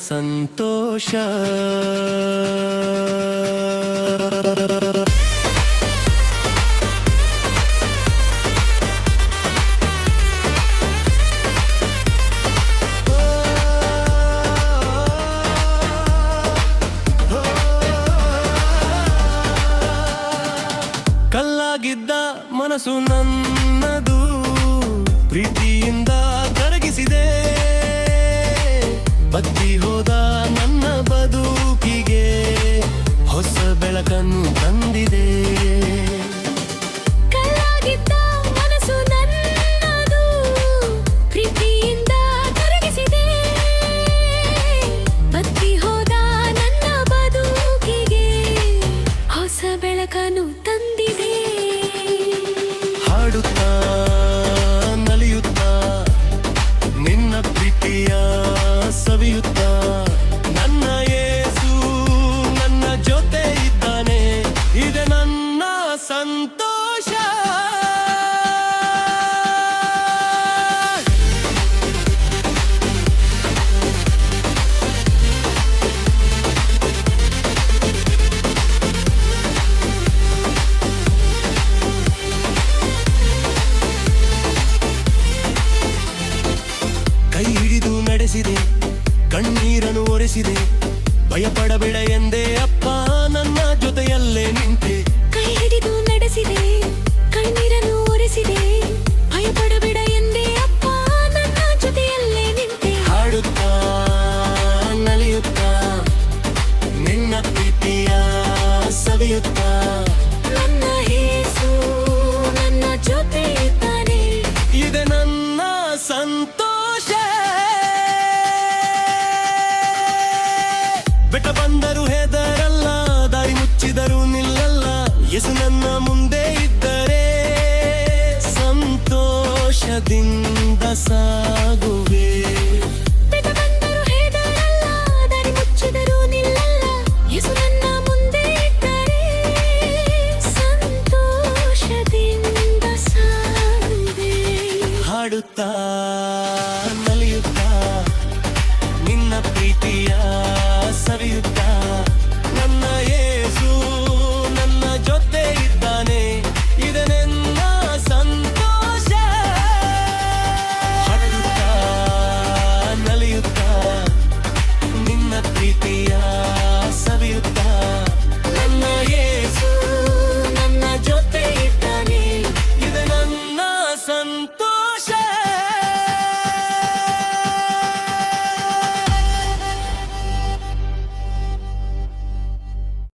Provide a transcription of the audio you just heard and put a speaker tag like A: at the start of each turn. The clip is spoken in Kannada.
A: ಸಂತೋಷ. ಕಲ್ಲಾಗಿದ್ದ ಮನಸ್ಸು ನನ್ನದು ಪ್ರೀತಿಯಿಂದ ಕರಗಿಸಿದೆ. ಬತ್ತಿ ಹೋದ ನನ್ನ ಬದುಕಿಗೆ ಹೊಸ ಬೆಳಕನ್ನು ತಂದಿದೆ.
B: ಕಲ್ಲಾಗಿದ್ದ ಮನಸ್ಸು ನನ್ನದು ಪ್ರೀತಿಯಿಂದ ಕರಗಿಸಿದೆ. ಬತ್ತಿ ಹೋದ ನನ್ನ ಬದುಕಿಗೆ ಹೊಸ ಬೆಳಕನ್ನು ತಂದಿದೆ.
A: ಹಾಡುತ್ತಾ ನಲಿಯುತ್ತಾ ನಿನ್ನ ಪ್ರೀತಿಯ ಸವಿಯುತ್ತಾ ನನ್ನ ಯೇಸು ನನ್ನ ಜೊತೆ ಇದ್ದಾನೆ. ಇದೆ ನನ್ನ ಸಂತೋಷ. ಕೈ ಹಿಡಿದು ನಡೆಸಿದೆ, ಕಣ್ಣೀರನ್ನು ಒರೆಸಿದೆ. ಭಯಪಡಬೇಡ ಎಂದೇ ಅಪ್ಪ ನನ್ನ ಜೊತೆಯಲ್ಲೇ ನಿಂತೆ.
B: ಕೈ ಹಿಡಿದು ನಡೆಸಿದೆ, ಕಣ್ಣೀರನ್ನು ಒರೆಸಿದೆ. ಭಯಪಡಬೇಡ ಎಂದೇ ಅಪ್ಪ ನನ್ನ ಜೊತೆಯಲ್ಲೇ ನಿಂತೆ.
A: ಹಾಡುತ್ತಾ ನಲಿಯುತ್ತಾ ನಿನ್ನ ಪ್ರೀತಿಯ ಸವಿಯುತ್ತಾ
B: ನನ್ನ ಯೇಸು ನನ್ನ ಜೊತೆ ಇದ್ದಾನೆ.
A: ಇದೆ ನನ್ನ ಸಂತೋಷ. ಬೆಟ್ಟ ಬಂದರು ಹೆದರಲ್ಲ, ದಾರಿ ಮುಚ್ಚಿದರು ನಿಲ್ಲಲ್ಲ. ಯೇಸು ನನ್ನ ಮುಂದೆ ಇದ್ದರೆ ಸಂತೋಷದಿಂದ ಸಾಗುವೆ.
B: ಬೆಟ್ಟ ಬಂದರು ಹೆದರಲ್ಲ, ದಾರಿ ಮುಚ್ಚಿದರು ನಿಲ್ಲಲ್ಲ. ಯೇಸು ನನ್ನ ಮುಂದೆ ಇದ್ದರೆ ಸಂತೋಷದಿಂದ ಸಾಗುವೆ.
A: ಹಾಡುತ್ತಾ ನಲಿಯುತ್ತಾ ನಿನ್ನ ಪ್ರೀತಿ